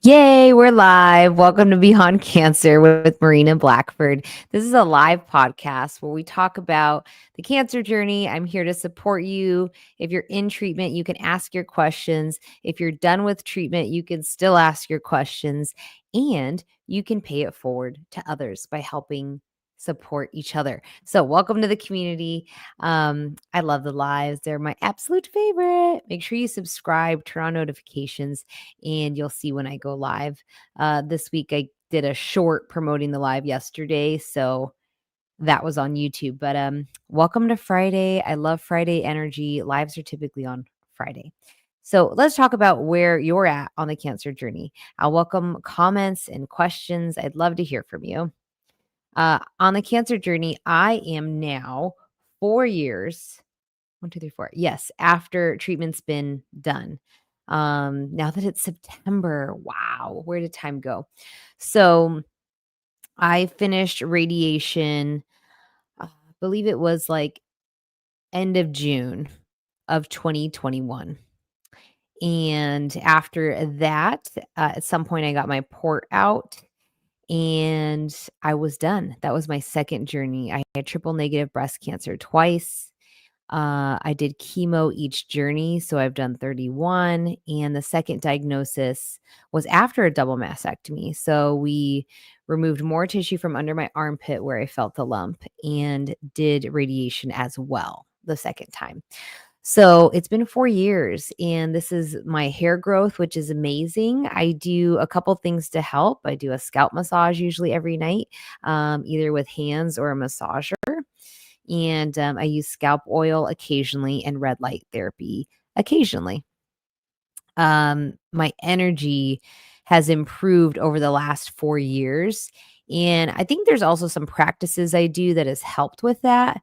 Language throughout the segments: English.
Yay, we're live. Welcome to Beyond Cancer with Marina Blackford. This is a live podcast where we talk about the cancer journey. I'm here to support you. If you're in treatment, you can ask your questions. If you're done with treatment, you can still ask your questions and you can pay it forward to others by helping support each other. So, welcome to the community. I love the lives. They're my absolute favorite. Make sure you subscribe, turn on notifications, and you'll see when I go live. This week I did a short promoting the live yesterday, so that was on YouTube. But welcome to Friday. I love Friday energy. Lives are typically on Friday. So let's talk about where you're at on the cancer journey. I'll welcome comments and questions. I'd love to hear from you. On the cancer journey, I am now 4 years. 1, 2, 3, 4. Yes, after treatment's been done. Now that it's September, wow, where did time go? So I finished radiation, I believe it was like end of June of 2021. And after that, at some point, I got my port out and I was done. That was my second journey. I had triple negative breast cancer twice. I did chemo each journey, so I've done 31, and the second diagnosis was after a double mastectomy. So we removed more tissue from under my armpit where I felt the lump and did radiation as well the second time. So it's been 4 years, and this is my hair growth, which is amazing. I do a couple things to help. I do a scalp massage usually every night, either with hands or a massager. And I use scalp oil occasionally and red light therapy occasionally. My energy has improved over the last 4 years. And I think there's also some practices I do that has helped with that.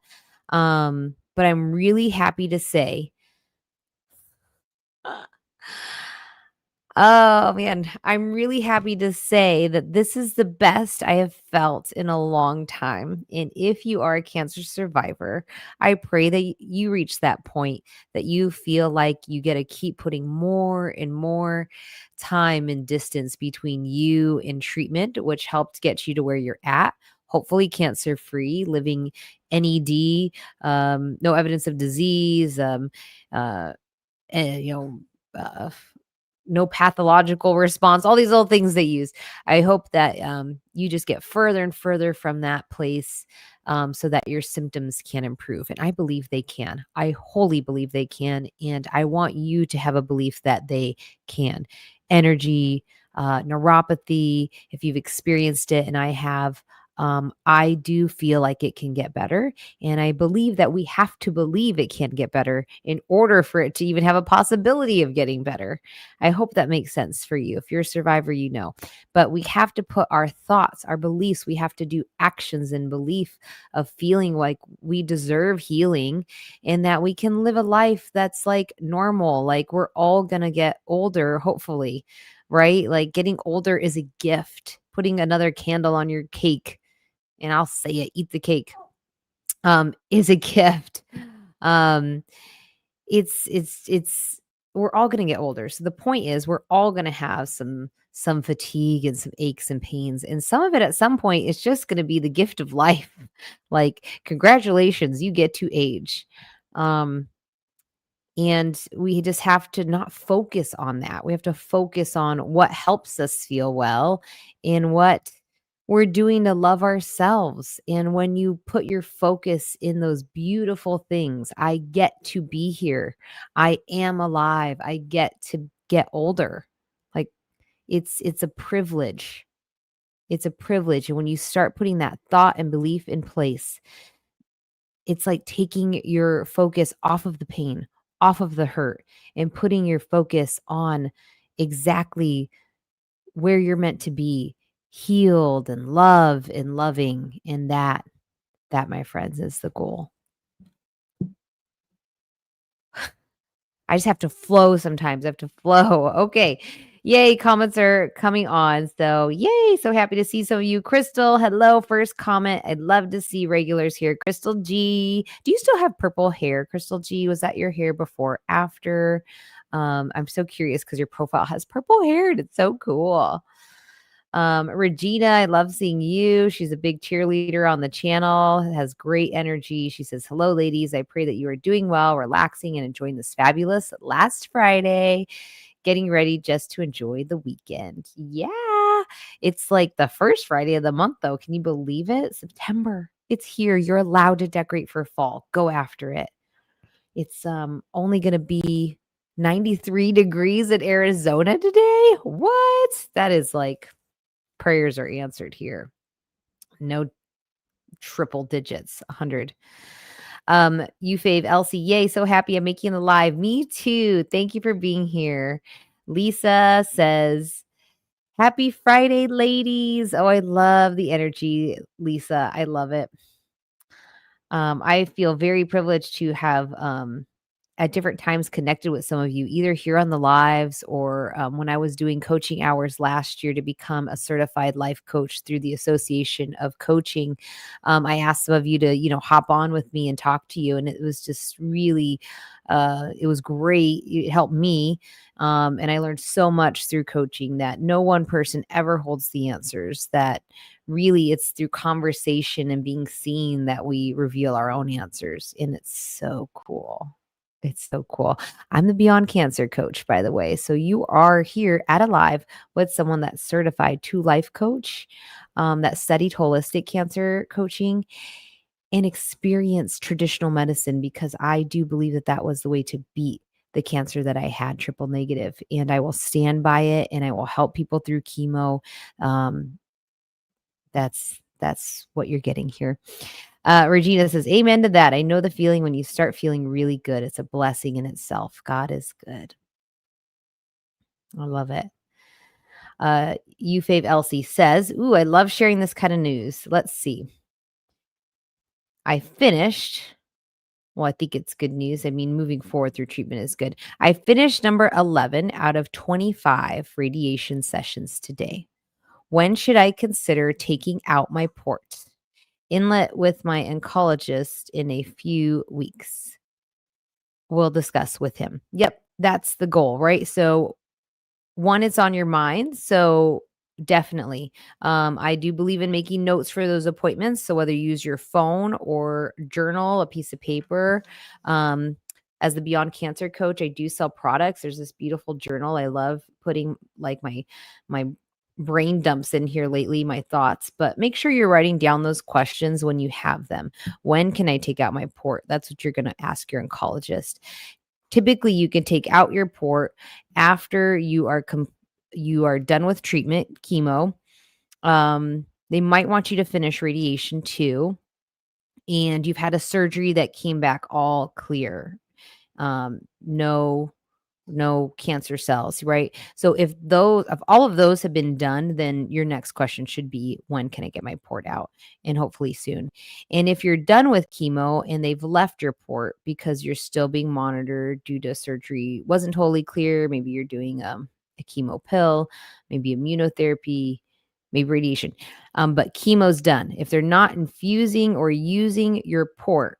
But I'm really happy to say oh, man. I'm really happy to say that this is the best I have felt in a long time. And if you are a cancer survivor, I pray that you reach that point that you feel like you get to keep putting more and more time and distance between you and treatment, which helped get you to where you're at. Hopefully, cancer free, living NED, no evidence of disease, and, uh, no pathological response, all these little things they use. I hope that you just get further and further from that place so that your symptoms can improve. And I believe they can. I wholly believe they can. And I want you to have a belief that they can. Energy, neuropathy, if you've experienced it, and I have. I do feel like it can get better. And I believe that we have to believe it can get better in order for it to even have a possibility of getting better. I hope that makes sense for you. If you're a survivor, you know. But we have to put our thoughts, our beliefs, we have to do actions and belief of feeling like we deserve healing and that we can live a life that's like normal. Like we're all going to get older, hopefully, right? Like getting older is a gift. Putting another candle on your cake, and I'll say it, eat the cake, is a gift. Um, it's we're all gonna get older. So the point is we're all gonna have some fatigue and some aches and pains. And some of it at some point is just gonna be the gift of life. Like, congratulations, you get to age. Um, and we just have to not focus on that. We have to focus on what helps us feel well and what we're doing to love ourselves. And when you put your focus in those beautiful things, I get to be here. I am alive. I get to get older. Like it's a privilege. It's a privilege. And when you start putting that thought and belief in place, it's like taking your focus off of the pain, off of the hurt, and putting your focus on exactly where you're meant to be, healed and love and loving. And that, my friends, is the goal. I just have to flow sometimes. I have to flow. Okay. Yay. Comments are coming on. So, yay. So happy to see some of you. Crystal, hello. First comment. I'd love to see regulars here. Crystal G. Do you still have purple hair? Crystal G, was that your hair before, after? I'm so curious because your profile has purple hair and it's so cool. Regina, I love seeing you. She's a big cheerleader on the channel, has great energy. She says, "Hello, ladies. I pray that you are doing well, relaxing, and enjoying this fabulous last Friday. Getting ready just to enjoy the weekend." Yeah. It's like the first Friday of the month, though. Can you believe it? September. It's here. You're allowed to decorate for fall. Go after it. It's only going to be 93 degrees in Arizona today. What? That is like prayers are answered here. No triple digits, 100. You fave Elsie, yay, so happy I'm making the live. Me too. Thank you for being here. Lisa says, "Happy Friday, ladies." Oh, I love the energy, Lisa. I love it. I feel very privileged to have at different times connected with some of you, either here on the lives or when I was doing coaching hours last year to become a certified life coach through the Association of Coaching. I asked some of you to, hop on with me and talk to you. And it was just really, it was great. It helped me. And I learned so much through coaching that no one person ever holds the answers, that really it's through conversation and being seen that we reveal our own answers. And it's so cool. It's so cool. I'm the Beyond Cancer coach, by the way. So you are here at Alive with someone that's certified to life coach, that studied holistic cancer coaching and experienced traditional medicine, because I do believe that that was the way to beat the cancer that I had, triple negative. And I will stand by it and I will help people through chemo. Um, that's what you're getting here. Regina says, "Amen to that. I know the feeling when you start feeling really good. It's a blessing in itself. God is good." I love it. You fave Elsie says, "Ooh, I love sharing this kind of news. Let's see. I finished." Well, I think it's good news. I mean, moving forward through treatment is good. "I finished number 11 out of 25 radiation sessions today. When should I consider taking out my port? Inlet with my oncologist in a few weeks. We'll discuss with him." Yep, that's the goal, right? So one, it's on your mind. So definitely. I do believe in making notes for those appointments. So whether you use your phone or journal, a piece of paper, um, as the Beyond Cancer coach, I do sell products. There's this beautiful journal. I love putting like my brain dumps in here lately, my thoughts, but make sure you're writing down those questions when you have them. When can I take out my port? That's what you're going to ask your oncologist. Typically, you can take out your port after you are done with treatment, chemo. They might want you to finish radiation too, and you've had a surgery that came back all clear. No cancer cells, right? So if all of those have been done, then your next question should be, when can I get my port out? And hopefully soon. And if you're done with chemo and they've left your port because you're still being monitored due to surgery wasn't totally clear, maybe you're doing a chemo pill, maybe immunotherapy, maybe radiation. But chemo's done. If they're not infusing or using your port,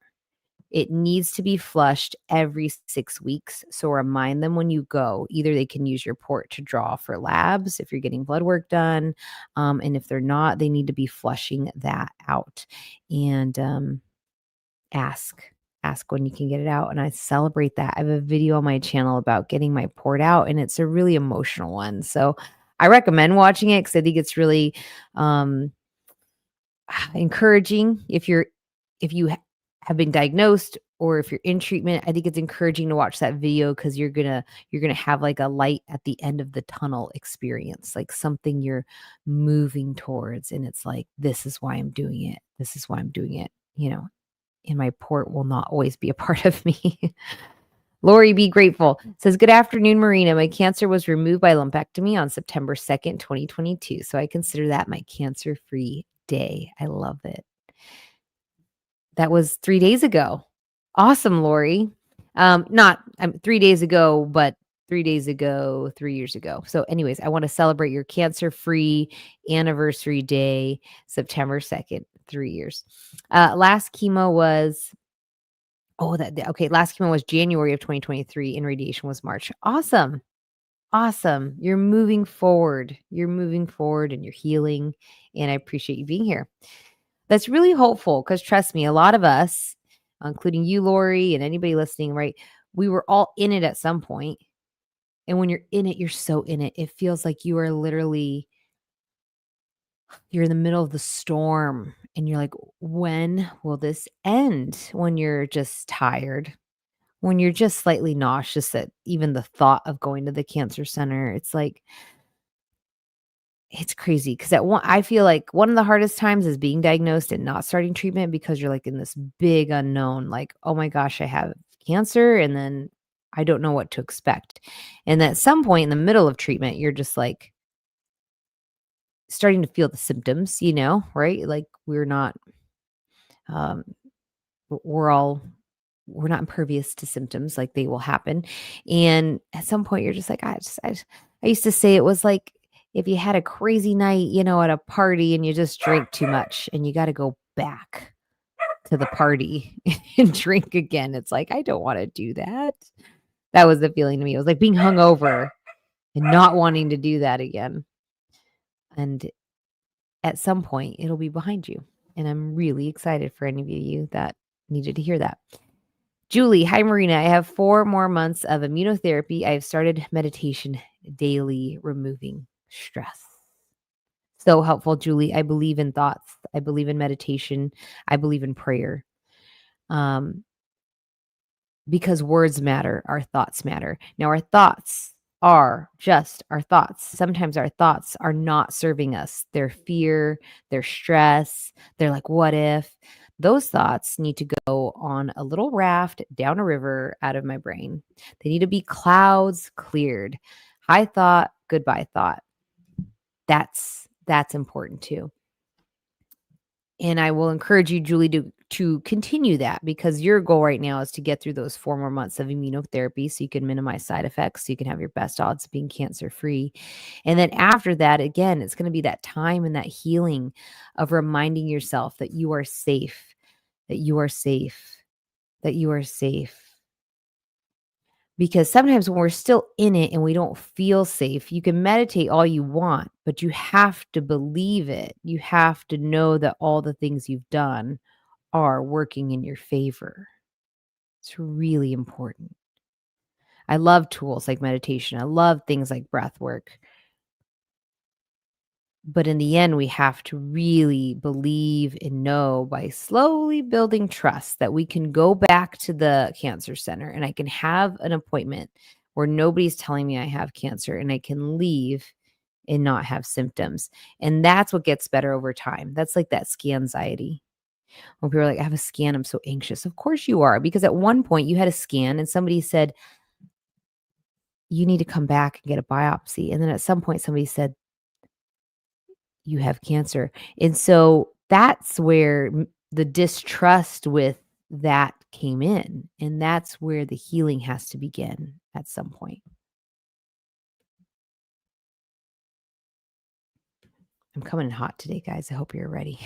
it needs to be flushed every 6 weeks. So remind them when you go. Either they can use your port to draw for labs if you're getting blood work done. And if they're not, they need to be flushing that out. And ask. Ask when you can get it out. And I celebrate that. I have a video on my channel about getting my port out, and it's a really emotional one. So I recommend watching it because I think it's really encouraging if you have been diagnosed or if you're in treatment. I think it's encouraging to watch that video because you're gonna have like a light at the end of the tunnel experience, like something you're moving towards, and it's like, this is why I'm doing it. This is why I'm doing it. And my port will not always be a part of me. Lori Be Grateful says, "Good afternoon, Marina. My cancer was removed by lumpectomy on September 2nd, 2022. So I consider that my cancer-free day." I love it. That was 3 days ago. Awesome, Lori. Not 3 days ago, but 3 days ago, 3 years ago. So anyways, I want to celebrate your cancer-free anniversary day, September 2nd, 3 years. Last chemo was Oh, okay, last chemo was January of 2023 and radiation was March. Awesome. Awesome. You're moving forward. You're moving forward and you're healing, and I appreciate you being here. That's really hopeful because trust me, a lot of us, including you, Lori, and anybody listening, right? We were all in it at some point. And when you're in it, you're so in it. It feels like you are literally you're in the middle of the storm and you're like, when will this end? When you're just tired, when you're just slightly nauseous at even the thought of going to the cancer center. It's like, it's crazy because at one, I feel like one of the hardest times is being diagnosed and not starting treatment because you're like in this big unknown, like, oh my gosh, I have cancer. And then I don't know what to expect. And at some point in the middle of treatment, you're just like starting to feel the symptoms, right? Like um, we're all we're not impervious to symptoms, like they will happen. And at some point you're just like, I used to say it was like if you had a crazy night, at a party and you just drank too much and you got to go back to the party and drink again. It's like, I don't want to do that. That was the feeling to me. It was like being hungover and not wanting to do that again. And at some point it'll be behind you. And I'm really excited for any of you that needed to hear that. Julie, hi Marina. I have 4 more months of immunotherapy. I have started meditation daily, removing stress. So helpful, Julie. I believe in thoughts. I believe in meditation. I believe in prayer. Um, because words matter, our thoughts matter. Now, our thoughts are just our thoughts. Sometimes our thoughts are not serving us. They're fear, they're stress, they're like, what if? Those thoughts need to go on a little raft down a river out of my brain. They need to be clouds cleared. High thought, goodbye thought. That's important too. And I will encourage you, Julie, to continue that because your goal right now is to get through those 4 more months of immunotherapy so you can minimize side effects, so you can have your best odds of being cancer free. And then after that, again, it's going to be that time and that healing of reminding yourself that you are safe, that you are safe, that you are safe. Because sometimes when we're still in it and we don't feel safe, you can meditate all you want, but you have to believe it. You have to know that all the things you've done are working in your favor. It's really important. I love tools like meditation. I love things like breath work. But in the end, we have to really believe and know by slowly building trust that we can go back to the cancer center and I can have an appointment where nobody's telling me I have cancer and I can leave and not have symptoms. And that's what gets better over time. That's like that scan anxiety. When people are like, I have a scan, I'm so anxious. Of course you are, because at one point you had a scan and somebody said, you need to come back and get a biopsy. And then at some point somebody said, you have cancer. And so that's where the distrust with that came in. And that's where the healing has to begin at some point. I'm coming in hot today, guys. I hope you're ready.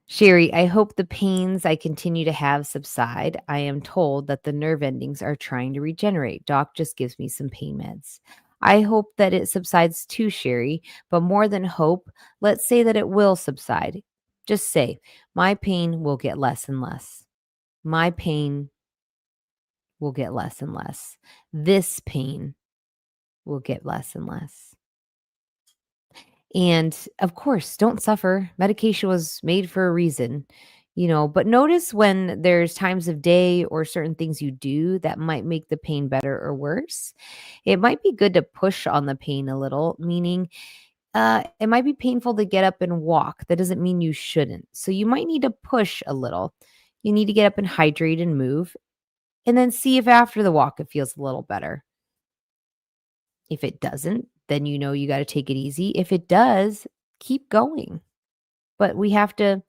Sherry, I hope the pains I continue to have subside. I am told that the nerve endings are trying to regenerate. Doc just gives me some pain meds. I hope that it subsides too, Sherry, but more than hope, let's say that it will subside. Just say, my pain will get less and less. My pain will get less and less. This pain will get less and less. And of course, don't suffer. Medication was made for a reason, but notice when there's times of day or certain things you do that might make the pain better or worse. It might be good to push on the pain a little, meaning it might be painful to get up and walk. That doesn't mean you shouldn't. So you might need to push a little. You need to get up and hydrate and move, and then see if after the walk it feels a little better. If it doesn't, then you got to take it easy. If it does, keep going. But we have to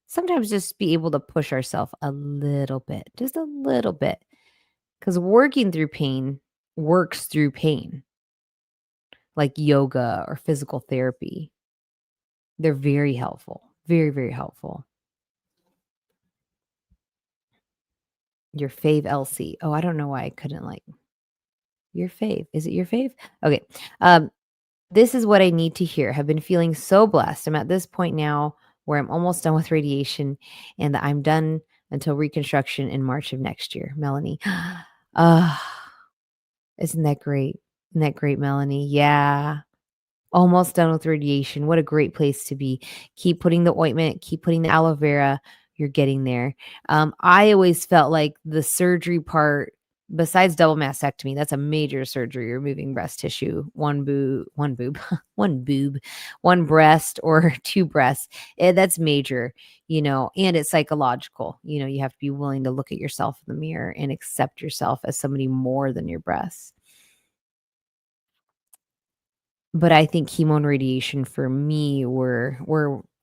sometimes just be able to push ourselves a little bit, just a little bit. Because working through pain works through pain, like yoga or physical therapy. They're very helpful, very, very helpful. Your fave Elsie. Oh, I don't know why I couldn't like your fave. Is it your fave? Okay. Um, this is what I need to hear. Have been feeling so blessed. I'm at this point now where I'm almost done with radiation and that I'm done until reconstruction in March of next year. Melanie. Isn't that great? Isn't that great, Melanie? Yeah. Almost done with radiation. What a great place to be. Keep putting the ointment, keep putting the aloe vera. You're getting there. I always felt like the surgery part, besides double mastectomy, that's a major surgery, removing breast tissue, one boob, one boob, one breast or two breasts. That's major, and it's psychological. You have to be willing to look at yourself in the mirror and accept yourself as somebody more than your breasts. But I think chemo and radiation for me were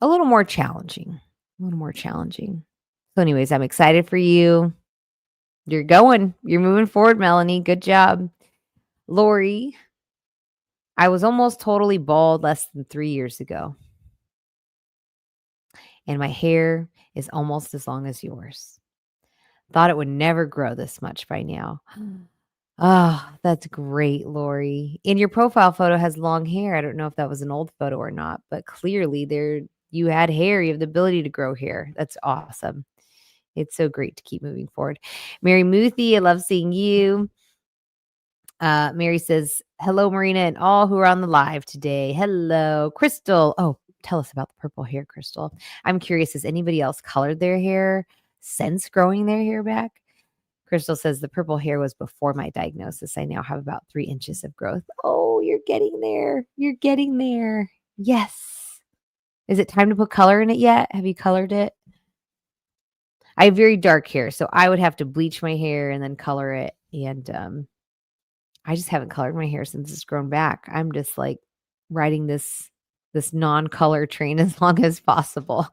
a little more challenging, a little more challenging. So anyways, I'm excited for you. You're moving forward, Melanie. Good job. Lori, I was almost totally bald less than 3 years ago, and my hair is almost as long as yours. Thought it would never grow this much by now. Oh, that's great, Lori. And your profile photo has long hair. I don't know if that was an old photo or not, but clearly there you had hair. You have the ability to grow hair. That's awesome. It's so great to keep moving forward. Mary Muthi, I love seeing you. Mary says, hello, Marina, and all who are on the live today. Hello, Crystal. Oh, tell us about the purple hair, Crystal. I'm curious, has anybody else colored their hair since growing their hair back? Crystal says the purple hair was before my diagnosis. I now have about 3 inches of growth. Oh, you're getting there. You're getting there. Yes. Is it time to put color in it yet? Have you colored it? I have very dark hair, so I would have to bleach my hair and then color it. And I just haven't colored my hair since it's grown back. I'm just like riding this non-color train as long as possible.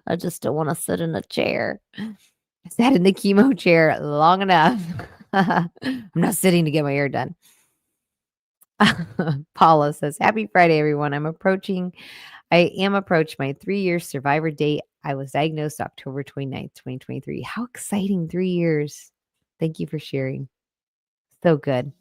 I just don't want to sit in a chair. I sat in the chemo chair long enough. I'm not sitting to get my hair done. Paula says, happy Friday, everyone. I am approaching my 3-year survivor date. I was diagnosed October 29th, 2023. How exciting, 3 years. Thank you for sharing. So good.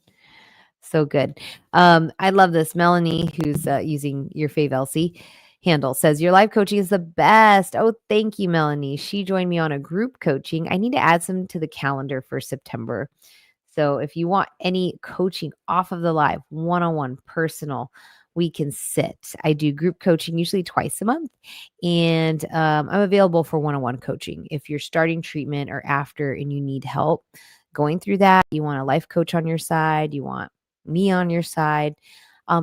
So good. I love this. Melanie, who's using your fave Elsie handle, says your life coaching is the best. Oh, thank you, Melanie. She joined me on a group coaching. I need to add some to the calendar for September. So if you want any coaching off of the live, one-on-one, personal, we can sit. I do group coaching usually twice a month, and I'm available for one-on-one coaching. If you're starting treatment or after and you need help going through that, you want a life coach on your side, you want me on your side,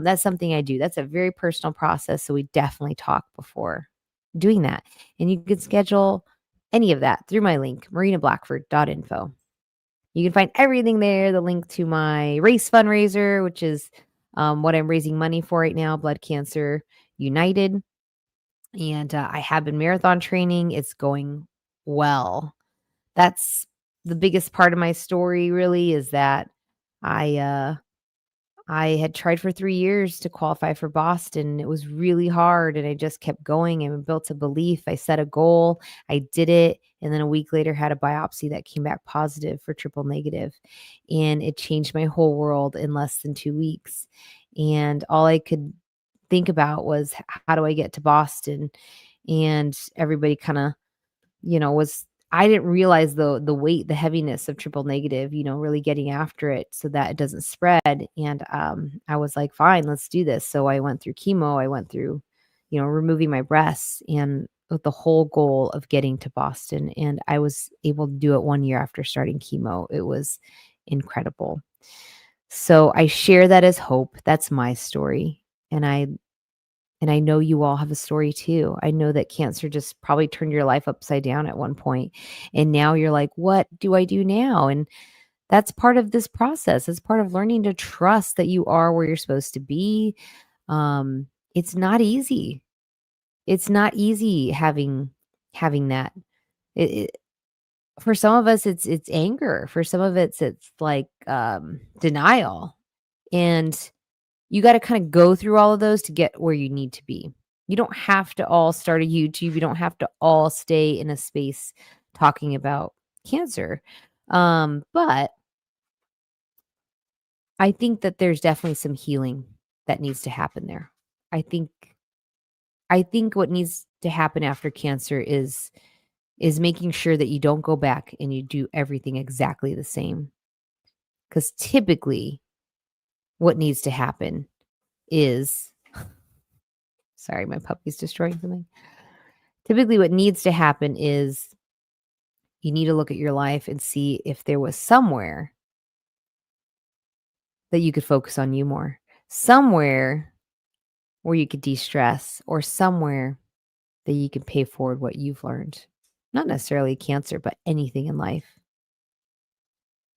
that's something I do. That's a very personal process. So we definitely talk before doing that. And you can schedule any of that through my link, marinablackford.info. You can find everything there. The link to my race fundraiser, which is what I'm raising money for right now, Blood Cancer United. And I have been marathon training. It's going well. That's the biggest part of my story, really, is that I had tried for 3 years to qualify for Boston. It was really hard, and I just kept going and built a belief. I set a goal, I did it, and then a week later had a biopsy that came back positive for triple negative, and it changed my whole world in less than 2 weeks. And all I could think about was, how do I get to Boston? And everybody kinda was I didn't realize the weight, the heaviness of triple negative, really getting after it so that it doesn't spread. And I was like, fine, let's do this. So I went through chemo, I went through, removing my breasts and with the whole goal of getting to Boston. And I was able to do it 1 year after starting chemo. It was incredible. So I share that as hope. That's my story. And I know you all have a story too. I know that cancer just probably turned your life upside down at one point. And now you're like, what do I do now? And that's part of this process. It's part of learning to trust that you are where you're supposed to be. It's not easy. It's not easy having that. It, for some of us, it's anger. For some of it's like denial. And you gotta kinda go through all of those to get where you need to be. You don't have to all start a YouTube, you don't have to all stay in a space talking about cancer, But I think that there's definitely some healing that needs to happen there. I think I think what needs to happen after cancer is making sure that you don't go back and you do everything exactly the same. Because typically what needs to happen is sorry, my puppy's destroying something. Typically what needs to happen is you need to look at your life and see if there was somewhere that you could focus on you more. Somewhere where you could de-stress or somewhere that you can pay forward what you've learned. Not necessarily cancer, but anything in life.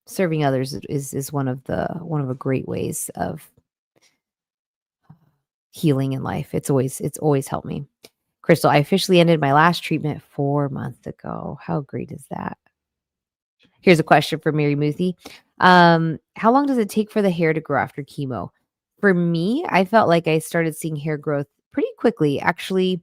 Serving others is one of the great ways of healing in life. It's always helped me. Crystal, I officially ended my last treatment 4 months ago. How great is that? Here's a question for Mary Muthi. How long does it take for the hair to grow after chemo? For me, I felt like I started seeing hair growth pretty quickly. Actually,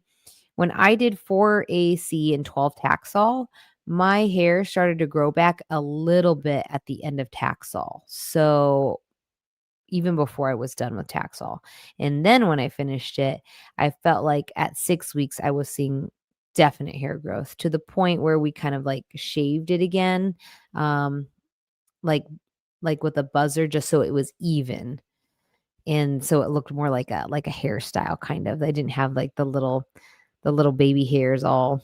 when I did 4 AC and 12 Taxol, my hair started to grow back a little bit at the end of Taxol. So even before I was done with Taxol. And then when I finished it, I felt like at 6 weeks, I was seeing definite hair growth to the point where we kind of like shaved it again, um, like with a buzzer just so it was even. And so it looked more like a hairstyle kind of. I didn't have like the little baby hairs all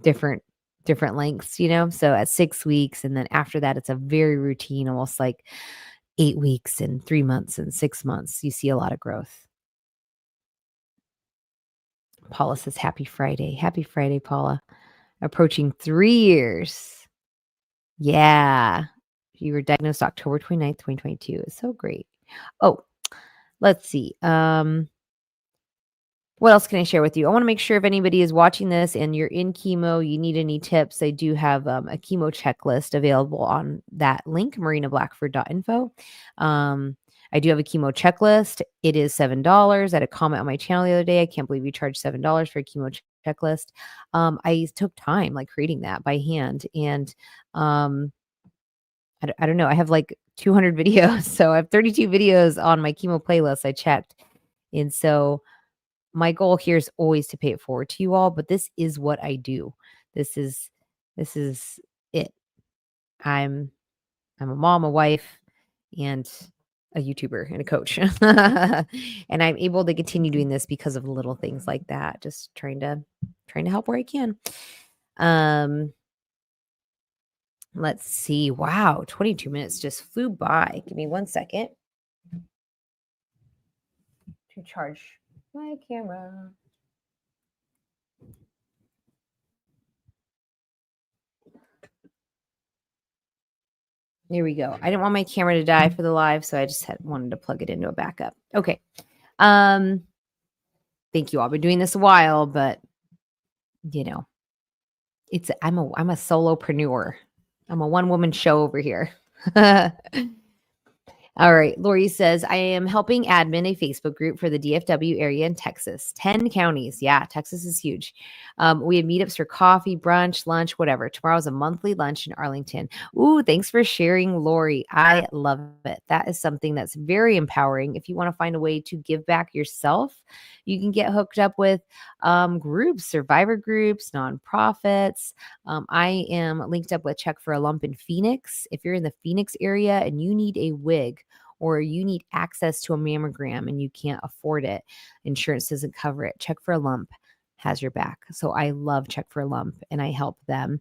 different different lengths, So at 6 weeks and then after that it's a very routine, almost like 8 weeks and 3 months and 6 months. You see a lot of growth. Paula says, "Happy Friday." Happy Friday, Paula. Approaching 3 years. Yeah. You were diagnosed October 29th, 2022. It's so great. Oh, let's see. What else can I share with you? I want to make sure if anybody is watching this and you're in chemo, you need any tips, I do have a chemo checklist available on that link, marinablackford.info. I do have a chemo checklist. It is $7. I had a comment on my channel the other day. I can't believe you charge $7 for a chemo checklist. I took time like creating that by hand. And I don't know. I have like 200 videos. So I have 32 videos on my chemo playlist. I checked. And so my goal here is always to pay it forward to you all, but this is what I do. This is it. I'm I'm a mom, a wife, and a YouTuber and a coach. And I'm able to continue doing this because of little things like that. Just trying to help where I can. Um, let's see. Wow, 22 minutes just flew by. Give me 1 second to charge my camera. Here we go. I didn't want my camera to die for the live, so I just wanted to plug it into a backup. Okay. Um, thank you all. I've been doing this a while, but you know, I'm a solopreneur. I'm a one-woman show over here. All right. Lori says, I am helping admin a Facebook group for the DFW area in Texas. 10 counties. Yeah, Texas is huge. We have meetups for coffee, brunch, lunch, whatever. Tomorrow's a monthly lunch in Arlington. Ooh, thanks for sharing, Lori. I love it. That is something that's very empowering. If you want to find a way to give back yourself, you can get hooked up with groups, survivor groups, nonprofits. I am linked up with Check for a Lump in Phoenix. If you're in the Phoenix area and you need a wig, or you need access to a mammogram and you can't afford it, insurance doesn't cover it, Check for a Lump has your back. So I love Check for a Lump and I help them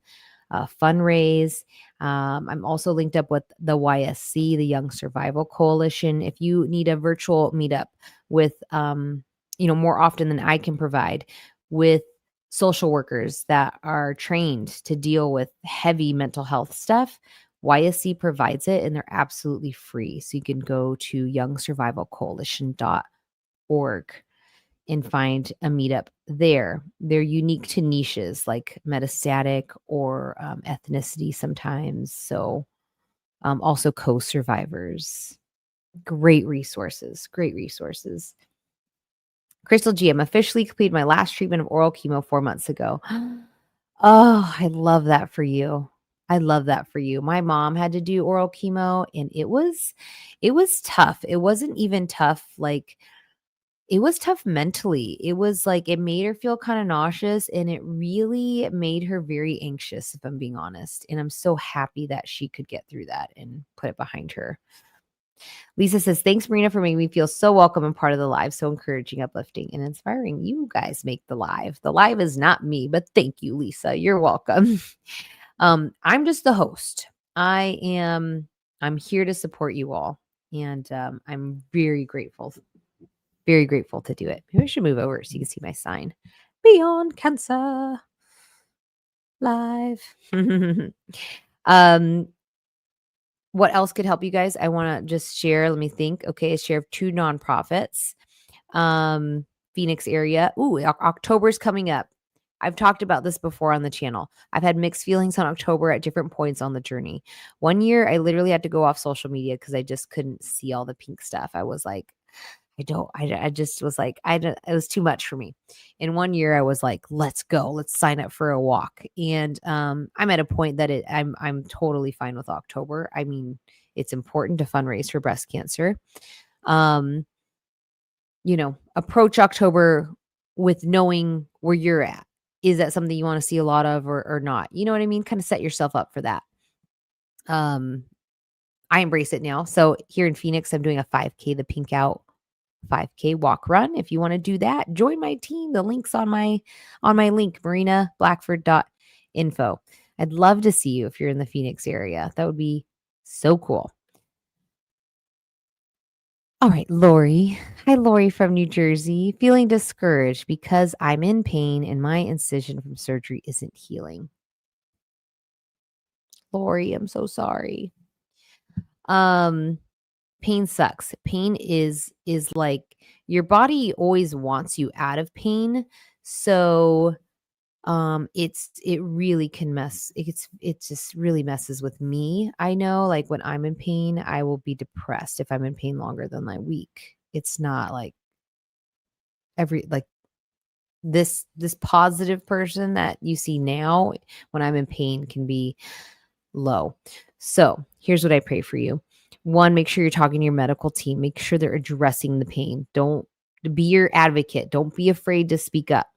fundraise. I'm also linked up with the YSC, the Young Survival Coalition. If you need a virtual meetup with, more often than I can provide, with social workers that are trained to deal with heavy mental health stuff, YSC provides it and they're absolutely free. So you can go to youngsurvivalcoalition.org and find a meetup there. They're unique to niches like metastatic or ethnicity sometimes. So also co-survivors. Great resources. Great resources. Crystal G, I'm officially completed my last treatment of oral chemo 4 months ago. Oh, I love that for you. I love that for you. My mom had to do oral chemo and it was tough. It wasn't even tough like it was tough mentally. It was like it made her feel kind of nauseous and it really made her very anxious, if I'm being honest. And I'm so happy that she could get through that and put it behind her. Lisa says, thanks, Marina, for making me feel so welcome and part of the live. So encouraging, uplifting, and inspiring. You guys make the live. The live is not me, but thank you, Lisa. You're welcome. I'm just the host. I'm here to support you all. And I'm very grateful to do it. Maybe I should move over so you can see my sign. Beyond Cancer Live. um, what else could help you guys? I want to just share. Let me think. Okay, share of 2 nonprofits. Phoenix area. Ooh, October's coming up. I've talked about this before on the channel. I've had mixed feelings on October at different points on the journey. One year, I literally had to go off social media because I just couldn't see all the pink stuff. I was like, I just was like, it was too much for me. And one year I was like, let's go, let's sign up for a walk. And I'm at a point that I'm totally fine with October. I mean, it's important to fundraise for breast cancer. Approach October with knowing where you're at. Is that something you want to see a lot of or not? You know what I mean? Kind of set yourself up for that. I embrace it now. So here in Phoenix, I'm doing a 5K, the Pink Out 5K walk run. If you want to do that, join my team. The link's on my link, marinablackford.info. I'd love to see you if you're in the Phoenix area. That would be so cool. All right, Lori. Hi, Lori from New Jersey. Feeling discouraged because I'm in pain and my incision from surgery isn't healing. Lori, I'm so sorry. Pain sucks. Pain is like your body always wants you out of pain. So it really can it just really messes with me. I know, like, when I'm in pain, I will be depressed if I'm in pain longer than like week. It's not like this positive person that you see now when I'm in pain can be low. So here's what I pray for you. One, make sure you're talking to your medical team. Make sure they're addressing the pain. Don't be your advocate. Don't be afraid to speak up.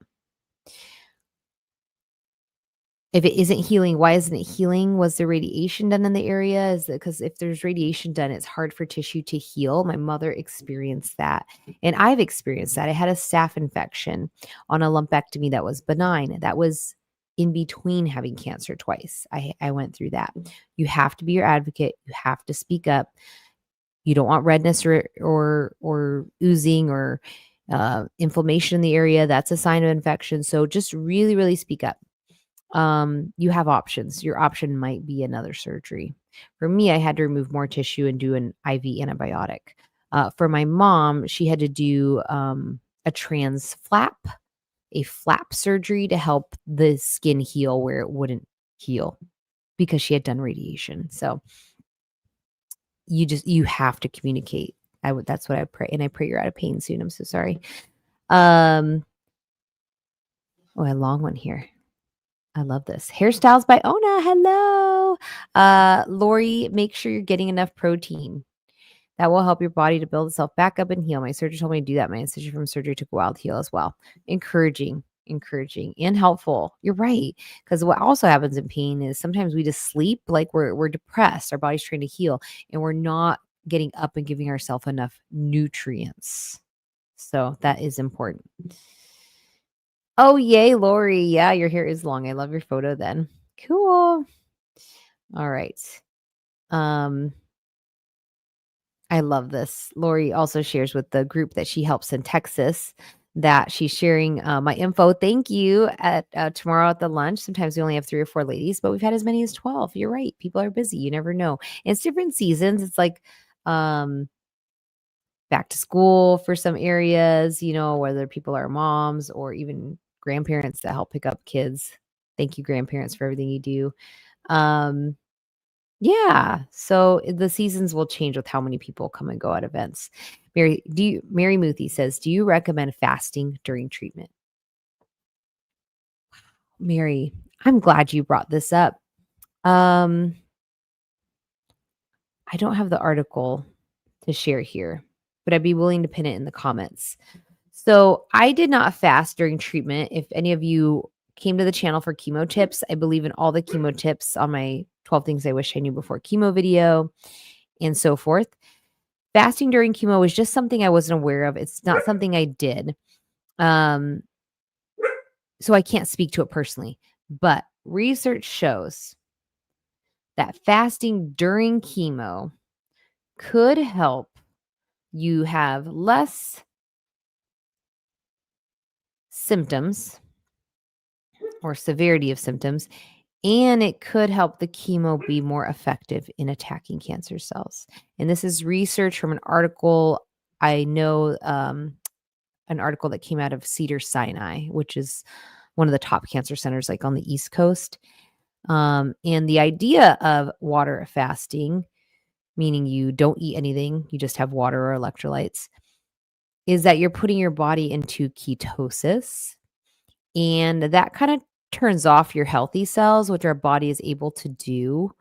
If it isn't healing, why isn't it healing? Was there radiation done in the area? Is it because if there's radiation done, it's hard for tissue to heal? My mother experienced that. And I've experienced that. I had a staph infection on a lumpectomy that was benign. That was in between having cancer twice. I went through that. You have to be your advocate. You have to speak up. You don't want redness or oozing or inflammation in the area. That's a sign of infection. So just really, really speak up. You have options. Your option might be another surgery. For me, I had to remove more tissue and do an IV antibiotic. For my mom, she had to do a flap surgery to help the skin heal where it wouldn't heal because she had done radiation. So you have to communicate. That's what I pray. And I pray you're out of pain soon. I'm so sorry. A long one here. I love this. Hairstyles by Ona. Hello. Lori, make sure you're getting enough protein. That will help your body to build itself back up and heal. My surgeon told me to do that. My incision from surgery took a while to heal as well. Encouraging, and helpful. You're right. Because what also happens in pain is sometimes we just sleep like we're depressed. Our body's trying to heal and we're not getting up and giving ourselves enough nutrients. So that is important. Oh, yay, Lori. Yeah, your hair is long. I love your photo then. Cool. All right. I love this. Lori also shares with the group that she helps in Texas that she's sharing my info. Thank you at tomorrow at the lunch. Sometimes we only have 3 or 4 ladies, but we've had as many as 12. You're right. People are busy. You never know. And it's different seasons. It's like back to school for some areas, whether people are moms or even grandparents that help pick up kids. Thank you, grandparents, for everything you do. Yeah. So the seasons will change with how many people come and go at events. Mary Muthi says, do you recommend fasting during treatment? Mary, I'm glad you brought this up. Um, I don't have the article to share here, but I'd be willing to pin it in the comments. So I did not fast during treatment. If any of you came to the channel for chemo tips, I believe in all the chemo tips on my 12 things I wish I knew before chemo video and so forth. Fasting during chemo was just something I wasn't aware of. It's not something I did. Um, so I can't speak to it personally, but research shows that fasting during chemo could help you have less symptoms or severity of symptoms, and it could help the chemo be more effective in attacking cancer cells. And this is research from an article I know, an article that came out of Cedars-Sinai, which is one of the top cancer centers, like on the East Coast. And the idea of water fasting, meaning you don't eat anything, you just have water or electrolytes, is that you're putting your body into ketosis. And that kind of turns off your healthy cells, which our body is able to do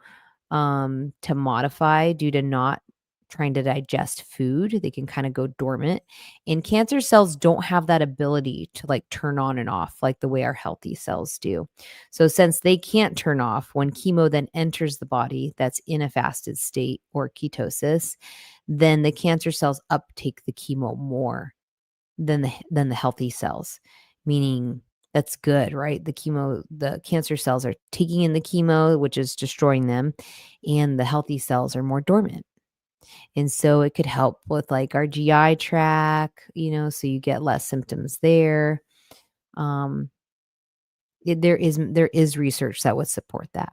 to modify due to not trying to digest food. They can kind of go dormant. And cancer cells don't have that ability to like turn on and off like the way our healthy cells do. So, since they can't turn off, when chemo then enters the body that's in a fasted state or ketosis, then the cancer cells uptake the chemo more than the healthy cells, meaning that's good, right? The cancer cells are taking in the chemo, which is destroying them, and the healthy cells are more dormant. And so it could help with like our GI tract, so you get less symptoms there. Um, there is research that would support that.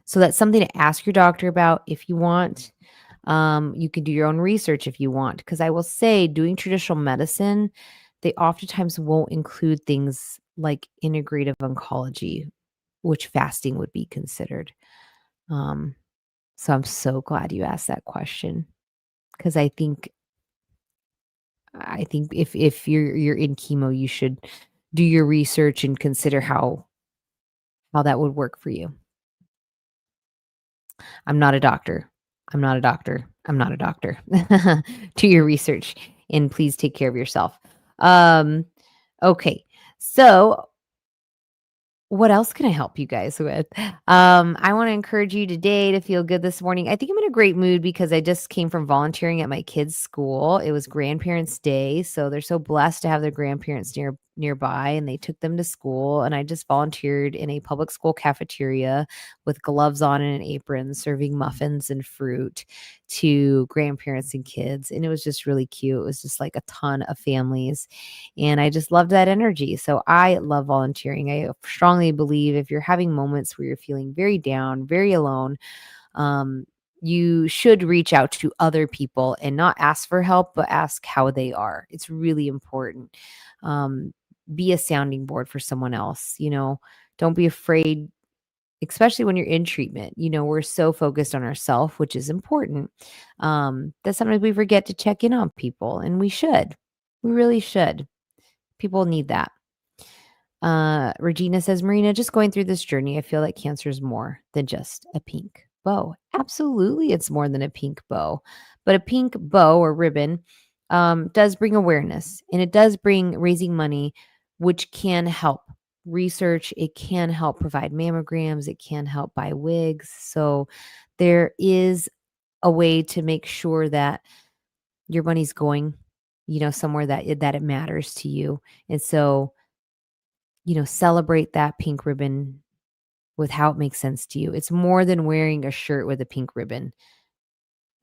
So that's something to ask your doctor about if you want. You can do your own research if you want, because I will say, doing traditional medicine, they oftentimes won't include things like integrative oncology, which fasting would be considered. Um, so I'm so glad you asked that question, because I think if you're in chemo, you should do your research and consider how that would work for you. I'm not a doctor. I'm not a doctor. I'm not a doctor. Do your research and please take care of yourself. Um, okay. So what else can I help you guys with? I want to encourage you today to feel good this morning. I think I'm in a great mood because I just came from volunteering at my kids' school. It was Grandparents' Day, so they're so blessed to have their grandparents nearby, and they took them to school. And I just volunteered in a public school cafeteria with gloves on and an apron, serving muffins and fruit to grandparents and kids. And it was just really cute. It was just like a ton of families, and I just loved that energy. So I love volunteering. I strongly believe if you're having moments where you're feeling very down, very alone, um, you should reach out to other people and not ask for help, but ask how they are. It's really important. Be a sounding board for someone else. Don't be afraid, especially when you're in treatment. We're so focused on ourselves, which is important, that sometimes we forget to check in on people, and we should. We really should. People need that. Regina says, Marina, just going through this journey, I feel like cancer is more than just a pink bow. Absolutely, it's more than a pink bow. But a pink bow or ribbon does bring awareness, and it does bring raising money, which can help research. It can help provide mammograms. It can help buy wigs. So there is a way to make sure that your money's going, somewhere that it matters to you. And so, celebrate that pink ribbon with how it makes sense to you. It's more than wearing a shirt with a pink ribbon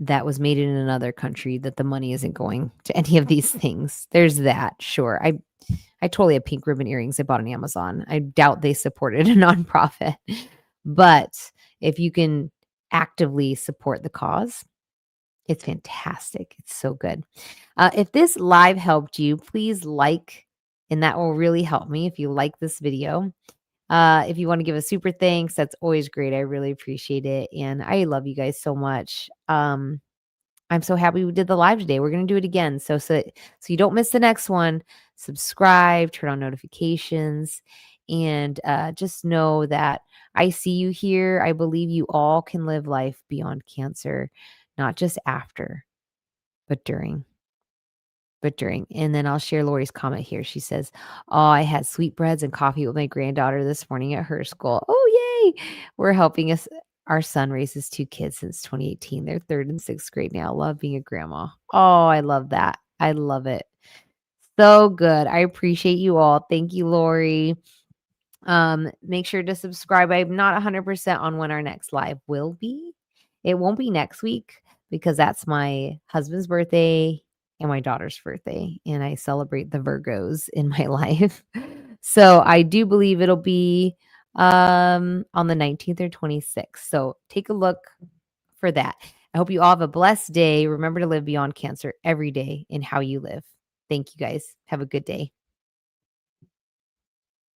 that was made in another country, that the money isn't going to any of these things. There's that, sure. I totally have pink ribbon earrings I bought on Amazon. I doubt they supported a nonprofit. But if you can actively support the cause, it's fantastic. It's so good. If this live helped you, please like, and that will really help me if you like this video. If you want to give a super thanks, that's always great. I really appreciate it. And I love you guys so much. I'm so happy we did the live today. We're going to do it again. So you don't miss the next one. Subscribe, turn on notifications, And just know that I see you here. I believe you all can live life beyond cancer, not just after, but during. But during. And then I'll share Lori's comment here. She says, "Oh, I had sweetbreads and coffee with my granddaughter this morning at her school. Oh, yay. We're helping us. Our son raises 2 kids since 2018. They're 3rd and 6th grade now. Love being a grandma." Oh, I love that. I love it. So good. I appreciate you all. Thank you, Lori. Make sure to subscribe. I'm not 100% on when our next live will be. It won't be next week because that's my husband's birthday and my daughter's birthday, and I celebrate the Virgos in my life. So I do believe it'll be on the 19th or 26th. So take a look for that. I hope you all have a blessed day. Remember to live beyond cancer every day in how you live. Thank you guys. Have a good day.